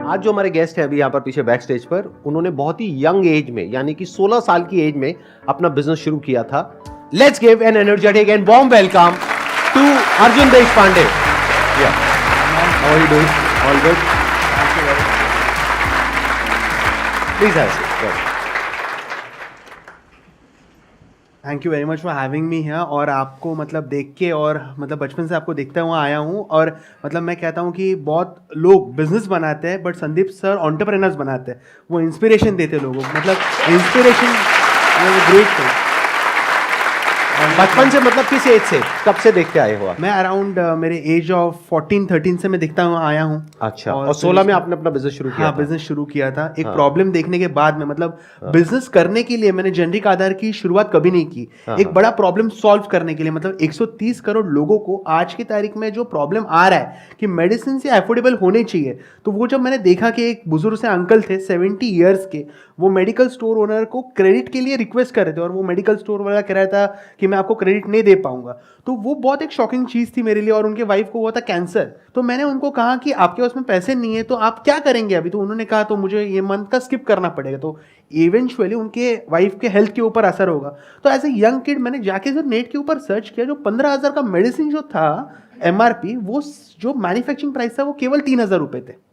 आज जो हमारे गेस्ट हैं अभी यहाँ पर पीछे बैक स्टेज पर, उन्होंने बहुत ही यंग एज में यानी कि 16 साल की एज में अपना बिजनेस शुरू किया था। Let's give an energetic and warm welcome to Arjun Deshpande. How are you doing? All good? Please have a seat. Thank you very much for having me here. और आपको मतलब देख के और मतलब बचपन से आपको देखता हुआ आया हूँ, और मतलब मैं कहता हूँ कि बहुत लोग बिजनेस बनाते हैं बट संदीप सर एंटरप्रेन्योर्स बनाते हैं। वो इंस्पिरेशन देते लोगों को, मतलब इंस्पिरेशन ग्रेट थिंग। बचपन से मतलब किस एज से, कब से देखते आए हो आप? मैं अराउंड मेरे एज ऑफ 14-13 से मैं दिखता हुआ आया हूँ। अच्छा, और 16 में आपने अपना बिजनेस शुरू किया? हाँ, बिजनेस शुरू किया था एक प्रॉब्लम देखने के बाद में। मतलब बिजनेस करने के लिए मैंने जेनरिक आधार की शुरुआत कभी नहीं की, एक बड़ा प्रॉब्लम सॉल्व करने के लिए। मतलब 130 करोड़ लोगों को आज की तारीख में जो प्रॉब्लम आ रहा है कि मेडिसिन से अफोर्डेबल होने चाहिए, तो वो जब मैंने देखा कि एक बुजुर्ग से अंकल थे 70 ईयर्स के, वो मेडिकल स्टोर ओनर को क्रेडिट के लिए रिक्वेस्ट कर रहे थे और वो मेडिकल स्टोर वाला कह रहा था कि मैं आपको क्रेडिट नहीं दे पाऊंगा, तो वो बहुत एक शॉकिंग चीज़ थी मेरे लिए। और उनके वाइफ को हुआ था कैंसर, तो मैंने उनको कहा कि आपके पास में पैसे नहीं है तो आप क्या करेंगे अभी? तो उन्होंने कहा तो मुझे ये मंथ का स्किप करना पड़ेगा, तो इवेंचुअली उनके वाइफ के हेल्थ के ऊपर असर होगा। तो एज ए यंग किड मैंने जाके जो नेट के ऊपर सर्च किया, जो 15,000 का मेडिसिन जो था MRP, वो जो मैन्युफैक्चरिंग प्राइस था वो केवल 3,000 रुपये थे।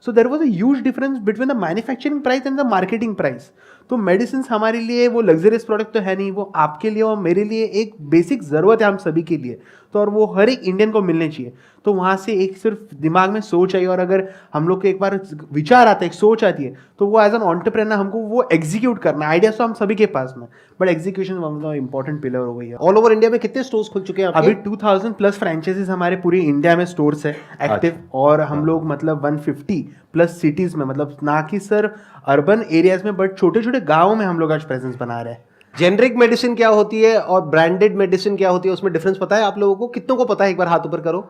So there was a huge difference between the manufacturing price and the marketing price. तो मेडिसिन हमारे लिए वो लग्जरियस प्रोडक्ट तो है नहीं, वो आपके लिए और मेरे लिए एक बेसिक ज़रूरत है, हम सभी के लिए। तो और वो हर एक इंडियन को मिलने चाहिए। तो वहाँ से एक सिर्फ दिमाग में सोच आई, और अगर हम लोग को एक बार विचार आता है, एक सोच आती है, तो वो एज एन एंटरप्रेन्योर हमको वो एग्जीक्यूट करना है। आइडियाज तो हम सभी के पास में, but execution one of the important pillar हो गई है। ऑल ओवर इंडिया में कितने स्टोर्स खुल चुके हैं आपके? अभी 2000 प्लस फ्रेंचाइजीज हमारे पूरी इंडिया में स्टोर्स है एक्टिव। और हम लोग मतलब 150 प्लस सिटीज में, मतलब ना कि सर अर्बन एरियाज में बट छोटे छोटे गाँव में हम लोग आज प्रेजेंस बना रहे हैं। जेनरिक मेडिसिन क्या होती है और ब्रांडेड मेडिसिन क्या होती है, उसमें डिफरेंस पता है आप लोगों को? कितनों को पता है? एक बार हाथ ऊपर करो।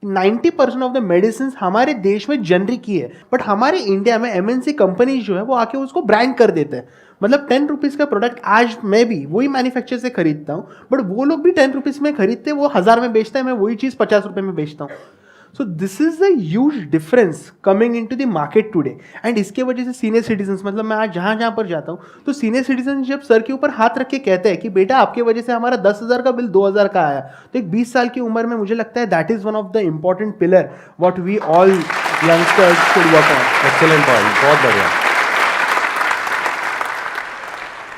90% ऑफ द मेडिसिन हमारे देश में जनरिक ही है, बट हमारे इंडिया में MNC कंपनीज जो है वो आके उसको ब्रांड कर देते हैं। मतलब 10 रुपीज़ का प्रोडक्ट आज मैं भी वही मैन्युफैक्चर से खरीदता हूँ, बट वो लोग भी 10 रुपीज़ में खरीदते, वो 1000 में बेचता है, मैं वही चीज़ 50 रुपये में बेचता हूँ। So this is the huge difference coming in to the market today. एंड इसके वजह से सीनियर सिटीजन, मतलब मैं आज जहाँ जहाँ पर जाता हूँ तो सीनियर सिटीजन जब सर के ऊपर हाथ रख के कहते हैं कि बेटा आपके वजह से हमारा 10,000 का बिल 2,000 का आया, तो एक 20 साल की उम्र में मुझे लगता है that is one of the important pillar what we all youngsters should work on. Excellent point, बहुत बढ़िया।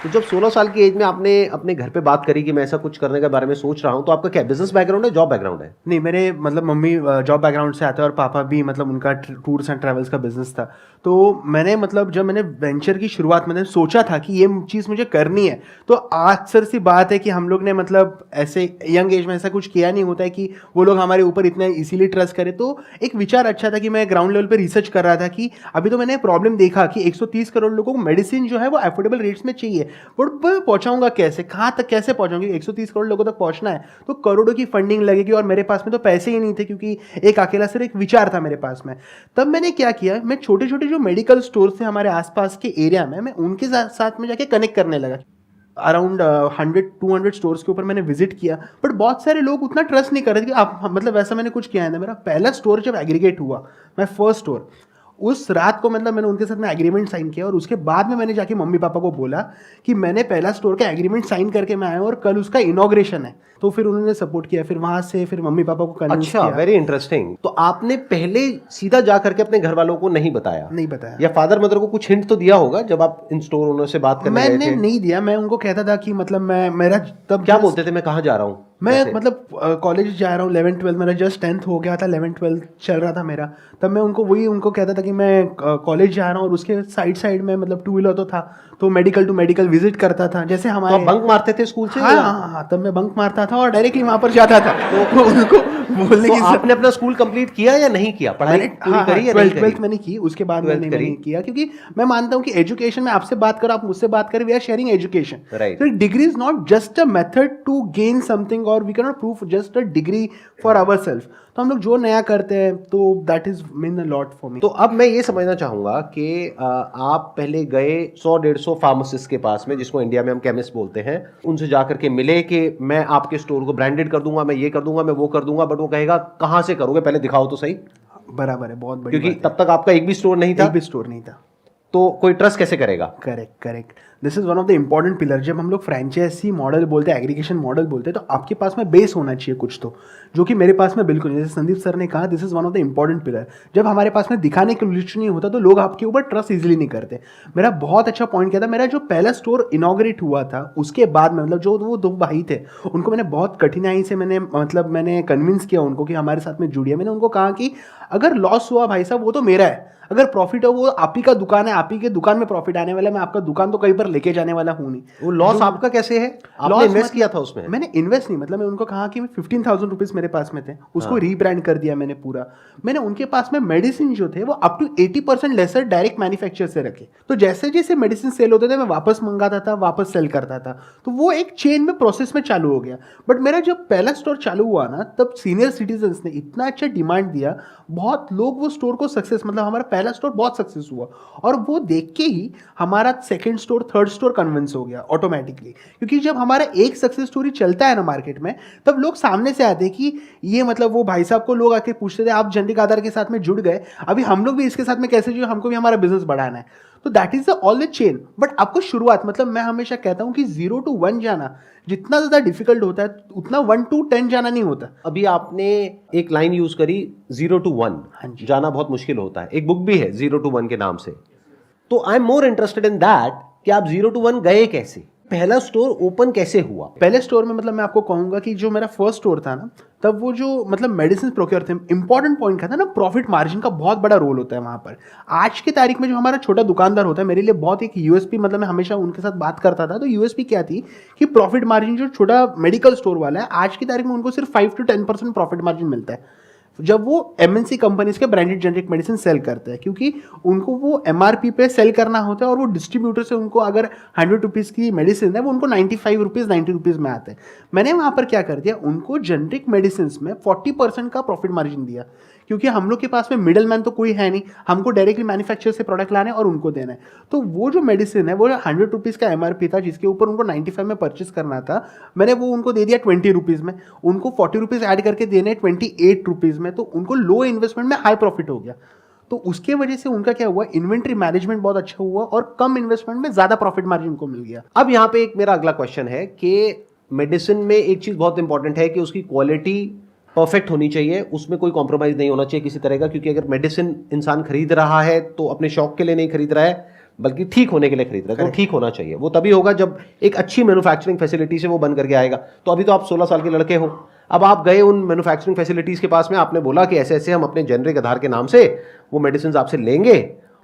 तो जब 16 साल की एज में आपने अपने घर पे बात करी कि मैं ऐसा कुछ करने के बारे में सोच रहा हूँ, तो आपका क्या बिजनेस बैकग्राउंड है, जॉब बैकग्राउंड है? नहीं, मेरे मतलब मम्मी जॉब बैकग्राउंड से आते हैं और पापा भी मतलब उनका टूर्स एंड ट्रैवल्स का बिजनेस था। तो मैंने मतलब जब मैंने वेंचर की शुरुआत मैंने सोचा था कि ये चीज़ मुझे करनी है, तो अक्सर सी बात है कि हम लोग ने मतलब ऐसे यंग एज में ऐसा कुछ किया नहीं होता है कि वो लोग हमारे ऊपर इतना इसीलिए ट्रस्ट करें। तो एक विचार अच्छा था कि मैं ग्राउंड लेवल पर रिसर्च कर रहा था कि अभी तो मैंने प्रॉब्लम देखा कि 130 करोड़ लोगों को मेडिसिन जो है वो अफोर्डेबल रेट्स में चाहिए, बट मैं पहुंचाऊंगा कैसे, कहाँ तक कैसे पहुंचाऊंगी? 130 करोड़ लोगों तक पहुंचना है तो करोड़ों की फंडिंग लगेगी, और मेरे पास में तो पैसे ही नहीं थे क्योंकि एक अकेला सिर्फ एक विचार था मेरे पास में। तब मैंने क्या किया, मैं छोटे छोटे जो मेडिकल स्टोर थे हमारे आसपास के एरिया में, मैं उनके साथ में जाके कनेक्ट करने लगा। अराउंड 100-200 स्टोर्स के ऊपर मैंने विजिट किया, बट बहुत सारे लोग उतना ट्रस्ट नहीं कर रहे थे कि आप मतलब वैसा मैंने कुछ किया है ना। मेरा पहला स्टोर जब एग्रीगेट हुआ, मैं फर्स्ट स्टोर, उस रात को मतलब मैंने उनके साथ में एग्रीमेंट साइन किया, और उसके बाद में मैंने जाके मम्मी पापा को बोला कि मैंने पहला स्टोर का एग्रीमेंट साइन करके मैं आया और कल उसका इनॉग्रेशन है। तो फिर उन्होंने सपोर्ट किया, फिर वहां से फिर मम्मी पापा को कन्विंस अच्छा, किया। Very interesting. तो आपने पहले सीधा जा करके अपने घर वालों को नहीं बताया? नहीं बताया। या फादर मदर को कुछ हिंट तो दिया होगा जब आप इन स्टोर ओनर से बात करने गए थे? मैंने नहीं दिया, मैं उनको कहता था कि मतलब मैं मेरा तब क्या बोलते थे, मैं कहाँ जा रहा हूँ? मैं मतलब कॉलेज जा रहा हूँ, 11th-12 मेरा जस्ट 10th हो गया था, 11th-12 चल रहा था मेरा। तब मैं उनको कहता था कि मैं कॉलेज जा रहा हूँ, और उसके साइड में मतलब 2 व्हीलर तो था, तो मेडिकल टू मेडिकल विजिट करता था। जैसे हमारे तो बंक मारते थे स्कूल से? हाँ, तब मैं बंक मारता था और डायरेक्टली वहाँ पर जाता था। तो उनको बोलने तो की आपने अपना स्कूल कंप्लीट किया या नहीं किया? पढ़ाई पूरी करी या नहीं करी? 12th मैंने की, उसके बाद मैंने नहीं किया, क्योंकि मैं मानता हूँ कि एजुकेशन में आपसे बात करो, आप मुझसे बात करें, we are sharing education. Right. Degree is not just a method to gain something, और we can not prove just a degree for ourself. तो हम लोग जो नया करते हैं तो that is mean a lot for me. तो अब मैं ये समझना चाहूंगा कि आप पहले गए 100-150 फार्मासिस्ट के पास में, जिसको इंडिया में हम केमिस्ट बोलते हैं, उनसे जाकर के मिले कि मैं आपके स्टोर को ब्रांडेड कर दूंगा, मैं ये कर दूंगा, मैं वो कर दूंगा, बट वो कहेगा कहाँ से करोगे, पहले दिखाओ तो सही। बराबर है, बहुत बड़ी क्योंकि बात है। तब तक आपका एक भी स्टोर नहीं था, एक भी स्टोर नहीं था। तो कोई ट्रस्ट कैसे करेगा? Correct. This is one of the important pillar. जब हम लोग फ्रेंचाइजी मॉडल बोलते हैं, एग्रीगेशन मॉडल बोलते हैं, तो आपके पास में बेस होना चाहिए कुछ तो, जो कि मेरे पास में बिल्कुल नहीं। जैसे संदीप सर ने कहा, this is one of the important pillar. जब हमारे पास में दिखाने के लिए नहीं होता तो लोग आपके ऊपर ट्रस्ट इजीली नहीं करते। मेरा बहुत अच्छा पॉइंट क्या था, मेरा जो पहला स्टोर इनॉग्रेट हुआ था उसके बाद में, मतलब जो वो 2 भाई थे, उनको मैंने बहुत कठिनाई से मैंने कन्विंस किया उनको कि हमारे साथ में जुड़िए। मैंने उनको कहा कि अगर लॉस हुआ भाई साहब वो तो मेरा है, अगर प्रॉफिट हो वो आप ही का दुकान है, आप ही के दुकान में प्रॉफिट आने वाला है, मैं आपका दुकान तो कहीं पर लेके जाने वाला हूं नहीं। वो लॉस आपका कैसे है? आपने इन्वेस्ट किया था उसमें? मैंने इन्वेस्ट नहीं, मतलब मैं उनको कहा कि 15,000 रुपीज मेरे पास में थे, उसको रीब्रांड कर दिया मैंने पूरा। मैंने उनके पास में मेडिसिन जो थे वो up to 80% lesser direct manufacture से रखे, तो जैसे जैसे मेडिसिन सेल होते थे मैं वापस मंगाता था, वापस सेल करता था, तो वो एक चेन में प्रोसेस में चालू हो गया। बट मेरा जब पहला स्टोर चालू हुआ ना, तब सीनियर सिटीजन्स ने इतना अच्छा डिमांड दिया, बहुत लोग वो स्टोर को सक्सेस, मतलब हमारा पहला स्टोर बहुत सक्सेस हुआ, और वो देख के ही हमारा second store, third store convince हो गया ऑटोमेटिकली। क्योंकि जब हमारा एक सक्सेस स्टोरी चलता है ना मार्केट में, तब लोग सामने से आते हैं कि ये, मतलब वो भाई साहब को लोग आके पूछते थे, आप जेनरिक आधार के साथ में जुड़ गए, अभी हम लोग भी इसके साथ में कैसे जुड़े, हमको भी हमारा बिजनेस बढ़ाना है। तो that is all the chain. But आपको शुरुआत, मतलब मैं हमेशा कहता हूं कि 0 to 1 जाना जितना ज्यादा डिफिकल्ट होता है, उतना 1 to 10 जाना नहीं होता। अभी आपने एक लाइन यूज करी 0 to 1 जाना बहुत मुश्किल होता है, एक बुक भी है 0 to 1 के नाम से। तो I am more interested in that कि आप 0 to 1 गए कैसे, पहला स्टोर ओपन कैसे हुआ? पहले स्टोर में, मतलब मैं आपको कहूंगा कि जो मेरा फर्स्ट स्टोर था ना, तब वो जो मतलब मेडिसिन प्रोक्योर थे, इंपॉर्टेंट पॉइंट क्या था ना, प्रॉफिट मार्जिन का बहुत बड़ा रोल होता है वहां पर। आज की तारीख में जो हमारा छोटा दुकानदार होता है, मेरे लिए बहुत एक यूएसपी, मतलब मैं हमेशा उनके साथ बात करता था, तो यूएसपी क्या थी कि प्रॉफिट मार्जिन, जो छोटा मेडिकल स्टोर वाला है आज की तारीख में उनको सिर्फ 5 to 10% प्रॉफिट मार्जिन मिलता है जब वो एमएनसी कंपनीज के ब्रांडेड जेनरिक मेडिसिन सेल करते हैं, क्योंकि उनको वो एमआरपी पे सेल करना होता है, और वो डिस्ट्रीब्यूटर से उनको अगर 100 रुपीज़ की मेडिसिन है वो उनको 95 रुपीज़ 90 रुपीज़ में आते हैं। मैंने वहाँ पर क्या कर दिया, उनको जेनरिक मेडिसिन में 40% का प्रॉफिट मार्जिन दिया, क्योंकि हम लोग के पास में मिडल मैन तो कोई है नहीं, हमको डायरेक्टली मैन्युफैक्चर से प्रोडक्ट लाने और उनको देना है। तो वो जो मेडिसिन है वो 100 रुपीज़ का एमआरपी था, जिसके ऊपर उनको 95 में परचेस करना था, मैंने वो उनको दे दिया 20 रुपीज़ में, उनको 40 रुपीज़ ऐड करके देने 28 रुपीज़ में, तो उनको लो इन्वेस्टमेंट में हाई प्रॉफिट हो गया। तो उसके वजह से उनका क्या हुआ, इन्वेंट्री मैनेजमेंट बहुत अच्छा हुआ और कम इन्वेस्टमेंट में ज़्यादा प्रॉफिट मार्जिन को मिल गया। अब यहाँ पे एक मेरा अगला क्वेश्चन है कि मेडिसिन में एक चीज़ बहुत इंपॉर्टेंट है कि उसकी क्वालिटी परफेक्ट होनी चाहिए, उसमें कोई कॉम्प्रोमाइज़ नहीं होना चाहिए किसी तरह का, क्योंकि अगर मेडिसिन इंसान खरीद रहा है तो अपने शौक के लिए नहीं खरीद रहा है, बल्कि ठीक होने के लिए खरीद रहा है। तो ठीक होना चाहिए, वो तभी होगा जब एक अच्छी मैन्युफैक्चरिंग फैसिलिटी से वो बन करके आएगा। तो अभी तो आप 16 साल के लड़के हो, अब आप गए उन मैन्युफैक्चरिंग फैसिलिटीज़ के पास में, आपने बोला कि ऐसे ऐसे हम अपने जेनरिक आधार के नाम से वो मेडिसिन आपसे लेंगे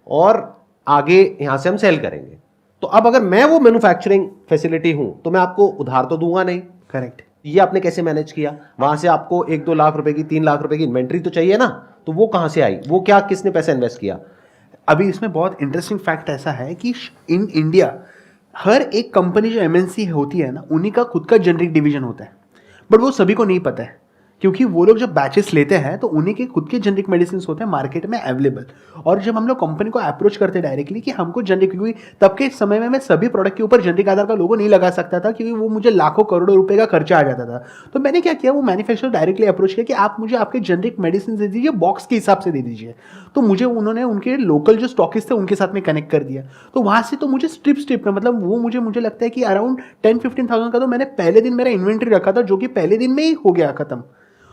और आगे यहाँ से हम सेल करेंगे। तो अब अगर मैं वो मैन्युफैक्चरिंग फैसिलिटी हूँ तो मैं आपको उधार तो दूंगा नहीं। करेक्ट। ये आपने कैसे मैनेज किया? वहां से आपको 1-2 लाख रुपए की, 3 लाख रुपए की इन्वेंट्री तो चाहिए ना, तो वो कहां से आई? वो क्या, किसने पैसा इन्वेस्ट किया? अभी इसमें बहुत इंटरेस्टिंग फैक्ट ऐसा है कि इन इंडिया हर एक कंपनी जो एमएनसी होती है ना, उन्हीं का खुद का जेनरिक डिवीजन होता है, बट वो सभी को नहीं पता है, क्योंकि वो लोग जब बैचेस लेते हैं तो उन्हीं के खुद के जेनरिक मेडिसिन होते हैं मार्केट में अवेलेबल। और जब हम लोग कंपनी को अप्रोच करते हैं डायरेक्टली कि हमको जेनरिक, क्योंकि तब के समय में मैं सभी प्रोडक्ट के ऊपर जेनरिक आधार का लोगो नहीं लगा सकता था, क्योंकि वो मुझे लाखों करोड़ों रुपए का खर्चा आ जाता था। तो मैंने क्या किया, वो मैन्युफैक्चरर डायरेक्टली अप्रोच किया कि आप मुझे आपके जेनरिक मेडिसिन दे दीजिए, बॉक्स के हिसाब से दे दीजिए। तो मुझे उन्होंने उनके लोकल जो स्टॉकिस्ट थे उनके साथ में कनेक्ट कर दिया। तो वहाँ से तो मुझे स्ट्रिप में, मतलब वो मुझे लगता है कि अराउंड 10-15,000 का तो मैंने पहले दिन मेरा इन्वेंट्री रखा था, जो कि पहले दिन में ही हो गया खत्म।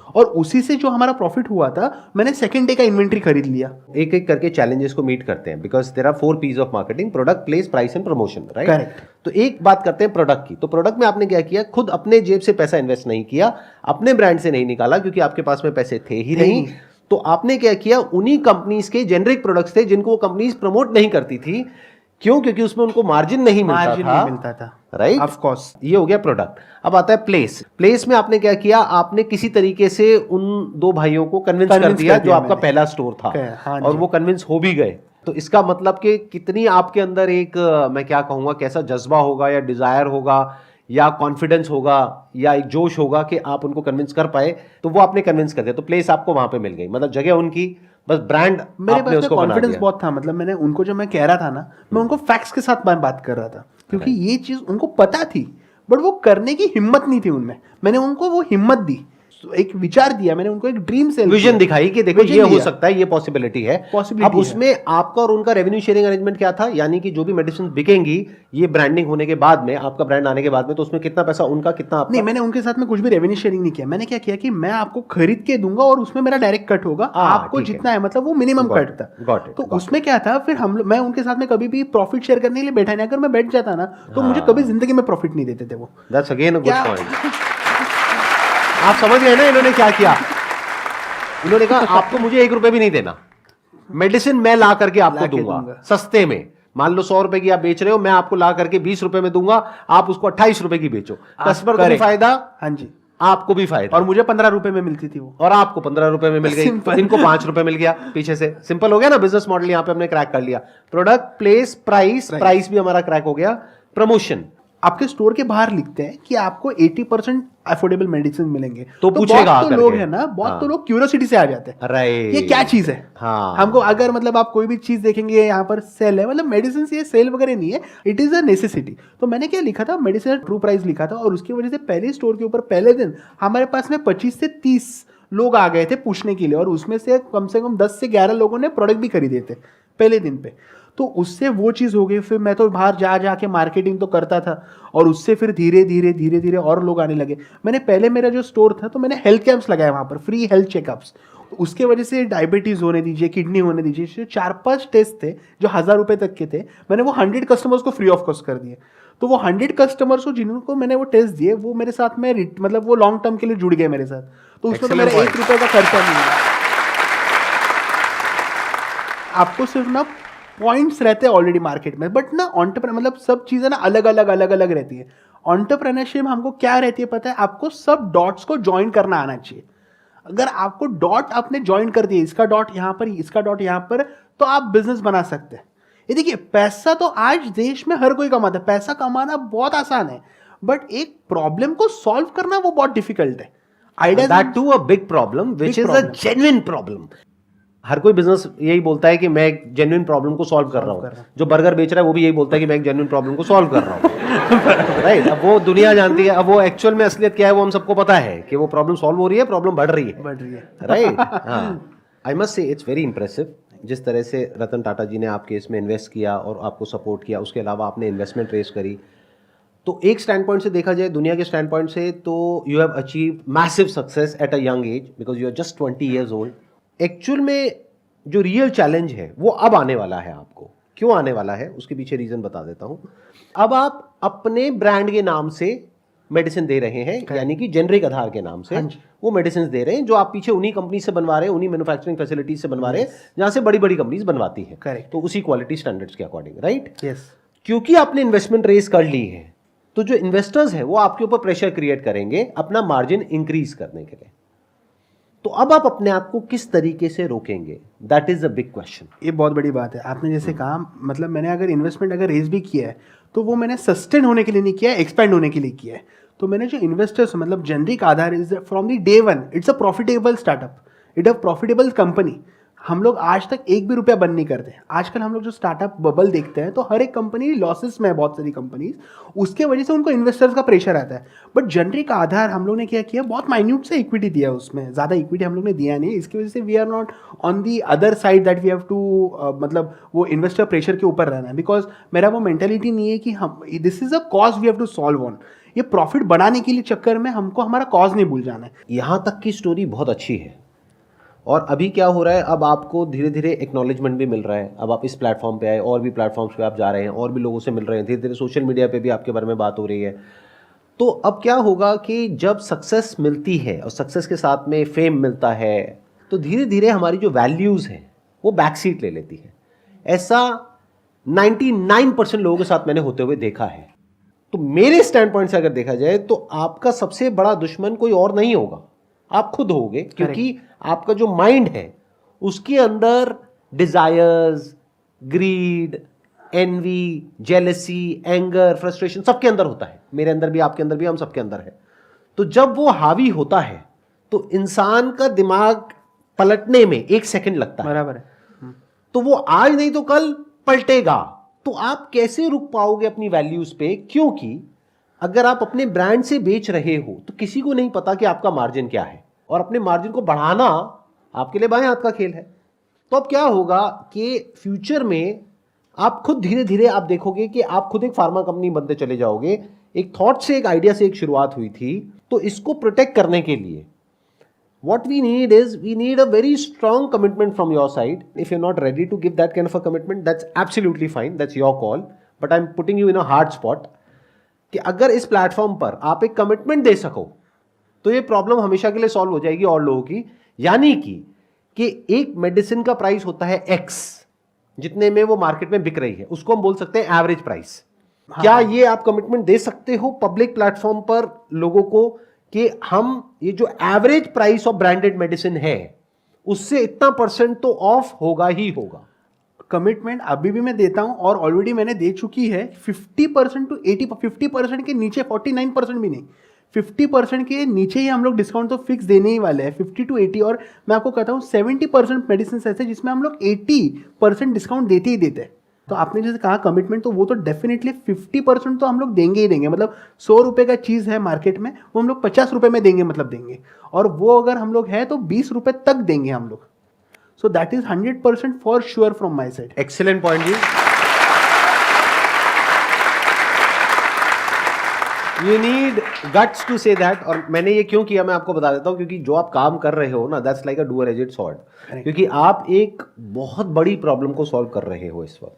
और उसी से जो हमारा प्रॉफिट हुआ था, मैंने सेकंड डे का इन्वेंट्री खरीद लिया। एक एक करके चैलेंजेस को मीट करते हैं, because there are 4 P's of marketing: product, place, price and promotion, right? Correct. तो एक बात करते हैं प्रोडक्ट की। तो प्रोडक्ट में आपने क्या किया, खुद अपने जेब से पैसा इन्वेस्ट नहीं किया, अपने ब्रांड से नहीं निकाला, क्योंकि आपके पास में पैसे थे ही नहीं। तो आपने क्या किया, उन्हीं कंपनीज के जेनरिक प्रोडक्ट्स थे जिनको वो कंपनीज प्रमोट नहीं करती थी। क्यों? क्योंकि उसमें उनको मार्जिन नहीं मिलता था, राइट? Of course. ये हो गया प्रोडक्ट। अब आता है प्लेस। प्लेस में आपने क्या किया, आपने किसी तरीके से उन 2 भाइयों को कन्विंस कर दिया जो आपका पहला स्टोर था, हाँ, और वो कन्विंस हो भी गए। तो इसका मतलब कि कितनी आपके अंदर एक, मैं क्या कहूँगा, कैसा जज्बा होगा या डिजायर होगा या कॉन्फिडेंस होगा या एक जोश होगा कि आप उनको कन्विंस कर पाए, तो वो आपने कन्विंस कर दिया। तो प्लेस आपको वहां पे मिल गई, मतलब जगह उनकी, बस ब्रांड मेरे पास कॉन्फिडेंस बहुत था। मतलब मैंने उनको, जब मैं कह रहा था ना, मैं उनको फैक्ट्स के साथ बात कर रहा था, क्योंकि ये चीज उनको पता थी, बट वो करने की हिम्मत नहीं थी उनमें। मैंने उनको वो हिम्मत दी। एक विचार दिया, मैंने उनको एक ड्रीम सेल विजन दिखाई कि देखो Vision ये हो दिया। सकता है, ये पॉसिबिलिटी है। Possibility अब उसमें आपका और उनका रेवेन्यू शेयरिंग अरेंजमेंट क्या था, यानी कि जो भी मेडिसिन बिकेंगी ये ब्रांडिंग होने के बाद में, आपका ब्रांड आने के बाद में, तो उसमें कितना पैसा उनका, कितना आपका? नहीं, मैंने उनके साथ में कुछ भी रेवेन्यू शेयरिंग नहीं किया। मैंने क्या किया कि मैं आपको खरीद के दूंगा और उसमें मेरा डायरेक्ट कट होगा, आपको ठीक है। जितना है, मतलब वो मिनिमम Got कट it, था। got it, तो got उसमें क्या था, फिर मैं उनके साथ में कभी भी प्रॉफिट शेयर करने के लिए बैठा नहीं। अगर मैं बैठ जाता ना तो मुझे कभी जिंदगी में प्रॉफिट नहीं देते थे वो। दैट्स अगेन अ गुड क्या- पॉइंट। आप समझ गए ना इन्होंने क्या किया? इन्होंने कहा आपको मुझे 1 रुपए भी नहीं देना, मेडिसिन मैं ला करके आपको ला के दूंगा दूंगा। सस्ते में। मान लो 100 रुपए की आप बेच रहे हो, मैं आपको ला करके 20 रुपए में दूंगा, आप उसको 28 रुपए की बेचो। कस्टमर को भी फायदा, हाँ जी, आपको भी फायदा, और मुझे 15 रुपए में मिलती थी वो, और आपको 15 रुपए में मिल गई, Simple. इनको 5 रुपए मिल गया पीछे से। सिंपल हो गया ना बिजनेस मॉडल, यहां पे हमने क्रैक कर लिया। प्रोडक्ट, प्लेस, प्राइस भी हमारा क्रैक हो गया। प्रमोशन, आपके स्टोर के बाहर लिखते हैं कि आपको 80% अफोर्डेबल मेडिसिन मिलेंगे, तो पूछेगा बहुत तो आकर लोग के। है ना, बहुत हाँ। तो लोग क्यूरियोसिटी से आ जाते हैं, राइट, ये क्या चीज है। हाँ, हमको अगर मतलब आप कोई भी चीज देखेंगे यहाँ पर सेल है, मतलब मेडिसिन ये सेल वगैरह नहीं है, इट इज अ नेसेसिटी। तो मैंने क्या लिखा था, मेडिसिन ट्रू प्राइस लिखा था, और उसकी वजह से पहले स्टोर के ऊपर पहले दिन हमारे पास में 25 से 30 लोग आ गए थे पूछने के लिए, और उसमें से कम 10 से 11 लोगों ने प्रोडक्ट भी खरीदे थे पहले दिन पे। तो उससे वो चीज़ हो गई। फिर मैं तो बाहर जा के मार्केटिंग तो करता था, और उससे फिर धीरे धीरे और लोग आने लगे। मैंने पहले मेरा जो स्टोर था तो मैंने हेल्थ कैंप्स लगाए वहाँ पर, फ्री हेल्थ चेकअप्स। तो उसके वजह से डायबिटीज़ होने दीजिए, किडनी होने दीजिए, 4-5 टेस्ट थे जो 1000 रुपये तक के थे, मैंने वो 100 कस्टमर्स को फ्री ऑफ कॉस्ट कर दिए। तो वो 100 कस्टमर्स को जिनको मैंने वो टेस्ट दिए, वो मेरे साथ में मतलब वो लॉन्ग टर्म के लिए जुड़ गए मेरे साथ। तो उसमें तो मेरा 1 रुपये का खर्चा नहीं है। आपको सिर्फ ना पॉइंट्स रहते हैं ऑलरेडी मार्केट में, बट ना एंटरप्रेन्योर मतलब सब चीज़ें ना अलग अलग रहती है। एंटरप्रेन्योरशिप हमको क्या रहती है पता है, आपको सब डॉट्स को ज्वाइन करना आना चाहिए। अगर आपको डॉट आपने ज्वाइन कर दिया, इसका डॉट यहाँ पर, इसका डॉट यहाँ पर, तो आप बिजनेस बना सकते हैं। ये देखिए, पैसा तो आज देश में हर कोई कमाता है, पैसा कमाना बहुत आसान है, बट एक प्रॉब्लम को सॉल्व करना वो बहुत डिफिकल्ट है। Idea that to a big problem which is a problem. Genuine problem. हर कोई बिजनेस यही बोलता है कि मैं एक जेन्युइन प्रॉब्लम को सॉल्व कर रहा हूँ। जो बर्गर बेच रहा है वो भी यही बोलता है कि मैं एक जेन्युइन प्रॉब्लम को सॉल्व कर रहा हूँ। राइट, अब वो दुनिया जानती है, अब वो एक्चुअल में असलियत क्या है वो हम सबको पता है कि वो प्रॉब्लम सॉल्व हो रही है, प्रॉब्लम बढ़ रही है। राइट, हाँ। आई मस्ट से इट्स वेरी इंप्रेसिव जिस तरह से रतन टाटा जी ने आपके इसमें इन्वेस्ट किया और आपको सपोर्ट किया, उसके अलावा आपने इन्वेस्टमेंट रेस करी। तो एक स्टैंड पॉइंट से देखा जाए, दुनिया के स्टैंड पॉइंट से, तो you have achieve massive success at a young age because you are just 20 years old. Actual में जो रियल चैलेंज है वो अब आने वाला है आपको। क्यों आने वाला है उसके पीछे रीजन बता देता हूं। अब आप अपने ब्रांड के नाम से मेडिसिन दे रहे हैं, यानी कि जेनरिक आधार के नाम से वो मेडिसिन दे रहे हैं, जो आप पीछे उन्हीं कंपनी से बनवा रहे हैं, उन्हीं मैन्युफैक्चरिंग फैसिलिटीज से बनवा रहे हैं जहां से बड़ी बड़ी कंपनीज बनवाती है। Correct. तो उसी क्वालिटी स्टैंडर्ड्स के अकॉर्डिंग, राइट? यस। क्योंकि आपने इन्वेस्टमेंट रेस कर ली है, तो जो इन्वेस्टर्स हैं वो आपके ऊपर प्रेशर क्रिएट करेंगे अपना मार्जिन इंक्रीज करने के लिए। तो अब आप अपने आप को किस तरीके से रोकेंगे? That is a big question. ये बहुत बड़ी बात है। आपने जैसे कहा, मतलब मैंने अगर इन्वेस्टमेंट अगर रेज भी किया है तो वो मैंने सस्टेन होने के लिए नहीं किया है, एक्सपेंड होने के लिए किया है। तो मैंने जो इन्वेस्टर्स मतलब generic Aadhaar is from the day one, it's a profitable startup, it a profitable company. हम लोग आज तक एक भी रुपया बंद नहीं करते। आजकल हम लोग जो स्टार्टअप बबल देखते हैं तो हर एक कंपनी लॉसेस में है, बहुत सारी कंपनीज, उसके वजह से उनको इन्वेस्टर्स का प्रेशर आता है। बट जेनरिक आधार हम लोग ने क्या किया, बहुत माइन्यूट से इक्विटी दिया, उसमें ज़्यादा इक्विटी हम लोग ने दिया नहीं। इसकी वजह से we are not on the other side that we have to मतलब वो इन्वेस्टर प्रेशर के ऊपर रहना है, बिकॉज मेरा वो मेंटेलिटी नहीं है कि हम this is a cause we have to solve on. ये प्रॉफिट बढ़ाने के लिए चक्कर में हमको हमारा कॉज नहीं भूल जाना है। यहाँ तक की स्टोरी बहुत अच्छी है, और अभी क्या हो रहा है, अब आपको धीरे धीरे एक्नॉलेजमेंट भी मिल रहा है। अब आप इस प्लेटफॉर्म पे आए, और भी प्लेटफॉर्म्स पे आप जा रहे हैं, और भी लोगों से मिल रहे हैं, धीरे धीरे सोशल मीडिया पे भी आपके बारे में बात हो रही है। तो अब क्या होगा कि जब सक्सेस मिलती है और सक्सेस के साथ में फेम मिलता है, तो धीरे धीरे हमारी जो वैल्यूज़ हैं वो बैक सीट ले लेती है। ऐसा 99% लोगों के साथ मैंने होते हुए देखा है। तो मेरे स्टैंड पॉइंट से अगर देखा जाए तो आपका सबसे बड़ा दुश्मन कोई और नहीं होगा, आप खुद होगे, क्योंकि आपका जो माइंड है उसके अंदर desires, greed, envy, jealousy, anger, frustration सबके अंदर होता है। मेरे अंदर भी, आपके अंदर भी, हम सबके अंदर है। तो जब वो हावी होता है तो इंसान का दिमाग पलटने में 1 सेकंड लगता है, बराबर है। तो वो आज नहीं तो कल पलटेगा। तो आप कैसे रुक पाओगे अपनी वैल्यूज पे? क्योंकि अगर आप अपने ब्रांड से बेच रहे हो तो किसी को नहीं पता कि आपका मार्जिन क्या है। और अपने मार्जिन को बढ़ाना आपके लिए बाएं हाथ का खेल है। तो अब क्या होगा कि फ्यूचर में आप खुद धीरे धीरे आप देखोगे कि आप खुद एक फार्मा कंपनी बनते चले जाओगे। एक थॉट से, एक आइडिया से एक शुरुआत हुई थी। तो इसको प्रोटेक्ट करने के लिए what we need is we need a very strong commitment from your side. If you're not ready to give that kind of a commitment, that's absolutely fine, that's your call, but I'm putting you in a hard spot कि अगर इस platform पर आप एक commitment दे सको तो ये problem हमेशा के लिए सॉल्व हो जाएगी और लोगों की। यानी कि एक मेडिसिन का प्राइस होता है X, जितने में वो मार्केट में बिक रही है, उसको हम बोल सकते हैं एवरेज प्राइस। क्या ये आप कमिटमेंट दे सकते हो पब्लिक प्लेटफॉर्म पर लोगों को कि हम ये जो average price of branded medicine है उससे इतना परसेंट तो ऑफ होगा ही होगा? कमिटमेंट अभी भी मैं देता हूं और ऑलरेडी मैंने दे चुकी है 50% टू 80, 50% के नीचे 49% भी नहीं, 50% के नीचे ही हम लोग डिस्काउंट तो फिक्स देने ही वाले हैं, 50 टू 80। और मैं आपको कहता हूँ 70% मेडिसिन ऐसे जिसमें हम लोग 80% डिस्काउंट देते ही देते हैं। तो आपने जैसे कहा कमिटमेंट, तो वो तो डेफिनेटली 50% तो हम लोग देंगे ही देंगे। मतलब 100 रुपये का चीज़ है मार्केट में, वो हम लोग 50 रुपये में देंगे, मतलब देंगे। और वो अगर हम लोग है तो 20 रुपये तक देंगे हम लोग। So that is 100% for sure from my side. Excellent point ji. You need guts to say that. और मैंने ये क्यों किया मैं आपको बता देता हूं, क्योंकि जो आप काम कर रहे हो ना, that's like a dual edged sword. क्योंकि आप एक बहुत बड़ी प्रॉब्लम को सॉल्व कर रहे हो इस वक्त।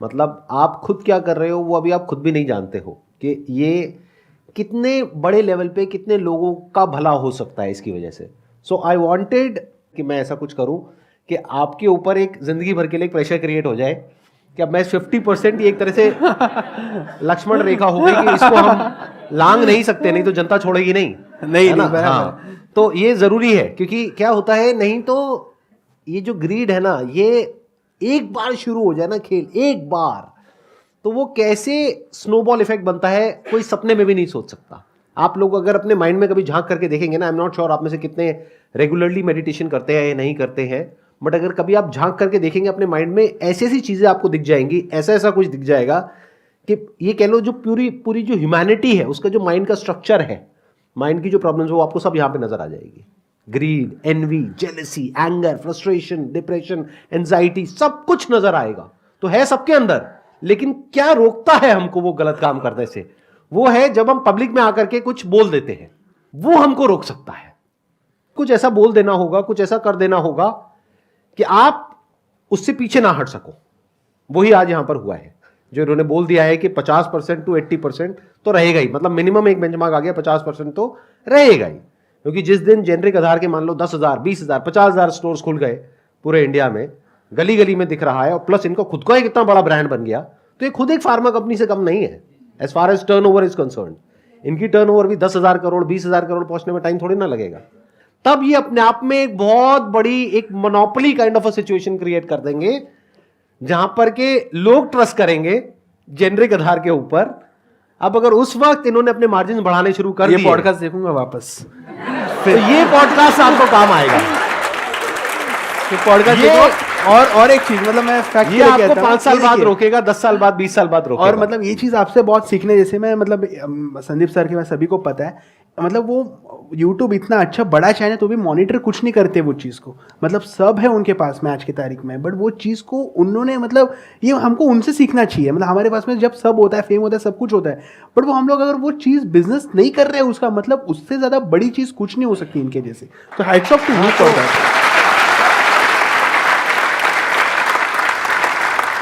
मतलब आप खुद क्या कर रहे हो वो अभी आप खुद भी नहीं जानते हो कि ये कितने बड़े लेवल पे कितने लोगों का भला हो सकता है इसकी वजह से। सो आई वांटेड कि मैं ऐसा कुछ करूं कि आपके ऊपर एक जिंदगी भर के लिए प्रेशर क्रिएट हो जाए कि अब मैं 50% ये एक तरह से लक्ष्मण रेखा हो गई कि इसको हम लांग नहीं सकते, नहीं तो जनता छोड़ेगी नहीं ना। हाँ, तो ये जरूरी है, क्योंकि क्या होता है, नहीं तो ये जो ग्रीड है ना, ये एक बार शुरू हो जाए ना खेल, एक बार, तो वो कैसे स्नोबॉल इफेक्ट बनता है कोई सपने में भी नहीं सोच सकता। आप लोग अगर अपने माइंड में कभी झांक करके देखेंगे ना, आई एम नॉट श्योर आप में से कितने रेगुलरली मेडिटेशन करते हैं या नहीं करते हैं, बट अगर कभी आप झांक करके देखेंगे अपने माइंड में, ऐसी ऐसी चीजें आपको दिख जाएंगी, ऐसा ऐसा कुछ दिख जाएगा कि ये कह लो जो पूरी जो ह्यूमैनिटी है उसका जो माइंड का स्ट्रक्चर है, माइंड की जो प्रॉब्लम्स वो आपको सब यहाँ पे नजर आ जाएगी। Greed, envy, jealousy, anger, frustration, depression, anxiety, सब कुछ नजर आएगा। तो है सबके अंदर, लेकिन क्या रोकता है हमको वो गलत काम करने से? वो है जब हम पब्लिक में आकर के कुछ बोल देते हैं, वो हमको रोक सकता है। कुछ ऐसा बोल देना होगा, कुछ ऐसा कर देना होगा कि आप उससे पीछे ना हट सको। वही आज यहां पर हुआ है, जो इन्होंने बोल दिया है कि 50% टू 80% तो रहेगा ही। मतलब मिनिमम एक बेंचमार्क आ गया, 50% तो रहेगा ही। क्योंकि जिस दिन जेनरिक आधार के मान लो 10,000, 20,000, 50,000 स्टोर्स खुल गए पूरे इंडिया में, गली गली में दिख रहा है, और प्लस इनको खुद का एक इतना बड़ा ब्रांड बन गया, तो ये खुद एक फार्मा कंपनी से कम नहीं है as far as turnover is concern. इनकी टर्नओवर भी 10,000 करोड़, 20,000 करोड़ पहुंचने में टाइम थोड़ी ना लगेगा। तब ये अपने आप में एक बहुत बड़ी एक monopoly kind of a situation create कर देंगे, जहां पर के लोग ट्रस्ट करेंगे जेनरिक आधार के ऊपर। अब अगर उस वक्त इन्होंने अपने मार्जिन बढ़ाने शुरू कर दिए, ये पॉडकास्ट देखूंगा वापस, तो ये पॉडकास्ट आपको काम आएगा। तो पॉडकास्ट देखो। और एक चीज, मतलब मैं फैक्ट ये आपको 5 साल बाद रोकेगा, 10 साल बाद, 20 साल बाद रोकेगा। और मतलब ये चीज आपसे बहुत सीखने जैसे, मैं मतलब संदीप सर के, मैं सभी को पता है, मतलब वो YouTube इतना अच्छा बड़ा चैनल तो भी मॉनिटर कुछ नहीं करते वो चीज़ को। मतलब सब है उनके पास में आज की तारीख में, बट वो चीज़ को उन्होंने, मतलब ये हमको उनसे सीखना चाहिए। मतलब हमारे पास में जब सब होता है, फेम होता है, सब कुछ होता है, बट वो हम लोग अगर वो चीज़ बिजनेस नहीं कर रहे हैं, उसका मतलब उससे ज़्यादा बड़ी चीज़ कुछ नहीं हो सकती इनके जैसे। तो hats off to you for that.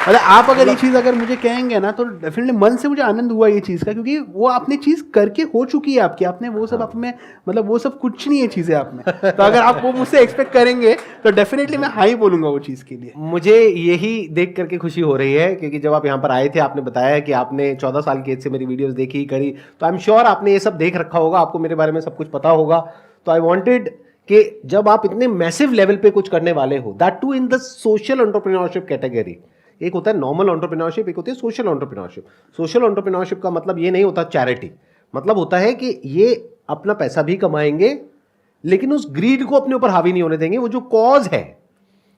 मतलब आप अगर ये चीज़ अगर मुझे कहेंगे ना, तो डेफिनेटली मन से मुझे आनंद हुआ ये चीज़ का, क्योंकि वो आपने चीज़ करके हो चुकी है आपकी, आपने वो सब आप में, मतलब वो सब कुछ नहीं है चीज़ें आप में। तो अगर आप वो मुझसे एक्सपेक्ट करेंगे तो डेफिनेटली मैं हाँ ही बोलूंगा वो चीज़ के लिए। मुझे यही देख करके खुशी हो रही है, क्योंकि जब आप यहाँ पर आए थे, आपने बताया कि आपने 14 साल की एज से मेरी वीडियोस देखी करी, तो आई एम श्योर आपने ये सब देख रखा होगा, आपको मेरे बारे में सब कुछ पता होगा। तो आई वांटेड कि जब आप इतने मैसिव लेवल पे कुछ करने वाले हो, that too in the social entrepreneurship category. एक होता है नॉर्मल एंटरप्रेन्योरशिप, एक होती है सोशल एंटरप्रेन्योरशिप। सोशल एंटरप्रेन्योरशिप का मतलब ये नहीं होता चैरिटी, मतलब होता है कि ये अपना पैसा भी कमाएंगे, लेकिन उस ग्रीड को अपने ऊपर हावी नहीं होने देंगे। वो जो कॉज है,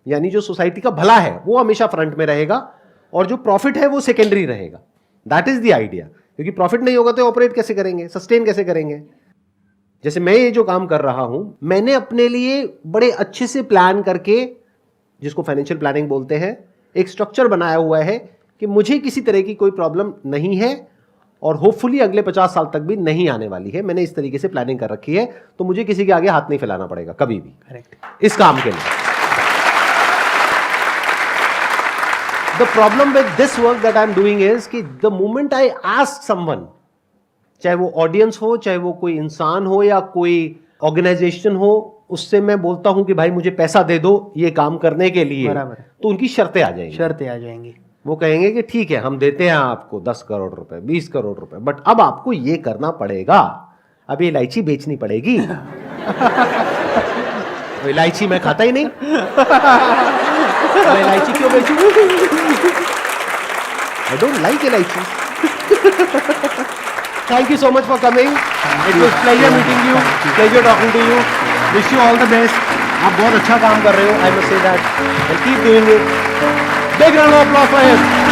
यानी जो सोसाइटी का भला है, वो हमेशा फ्रंट में रहेगा, और जो प्रॉफिट है वो सेकेंडरी रहेगा। That is the idea. क्योंकि प्रॉफिट नहीं होगा तो ऑपरेट कैसे करेंगे, सस्टेन कैसे करेंगे? जैसे मैं ये जो काम कर रहा हूं, मैंने अपने लिए बड़े अच्छे से प्लान करके, जिसको फाइनेंशियल प्लानिंग बोलते हैं, एक स्ट्रक्चर बनाया हुआ है कि मुझे किसी तरह की कोई प्रॉब्लम नहीं है और होपफुली अगले 50 साल तक भी नहीं आने वाली है। मैंने इस तरीके से प्लानिंग कर रखी है, तो मुझे किसी के आगे हाथ नहीं फैलाना पड़ेगा कभी भी। करेक्ट। इस काम के लिए the problem with this work that I am doing is कि the moment I ask someone, चाहे वो ऑडियंस हो, चाहे वो कोई इंसान हो या कोई ऑर्गेनाइजेशन हो, उससे मैं बोलता हूं कि भाई मुझे पैसा दे दो ये काम करने के लिए, बराबर है। तो उनकी शर्तें आ जाएंगी। शर्तें आ जाएंगी। वो कहेंगे कि ठीक है हम देते हैं आपको 10 करोड़ रुपए, 20 करोड़ रुपए, बट अब आपको ये करना पड़ेगा, अब ये इलायची बेचनी पड़ेगी। तो इलायची मैं खाता ही नहीं, मैं इलायची क्यों बेचूं? I don't like elaichi. Thank you so much for coming, it was pleasure meeting you, pleasure talking to you, wish you all the best. आप बहुत अच्छा काम कर रहे हो, I must say that, and keep doing it. Big round of applause for him.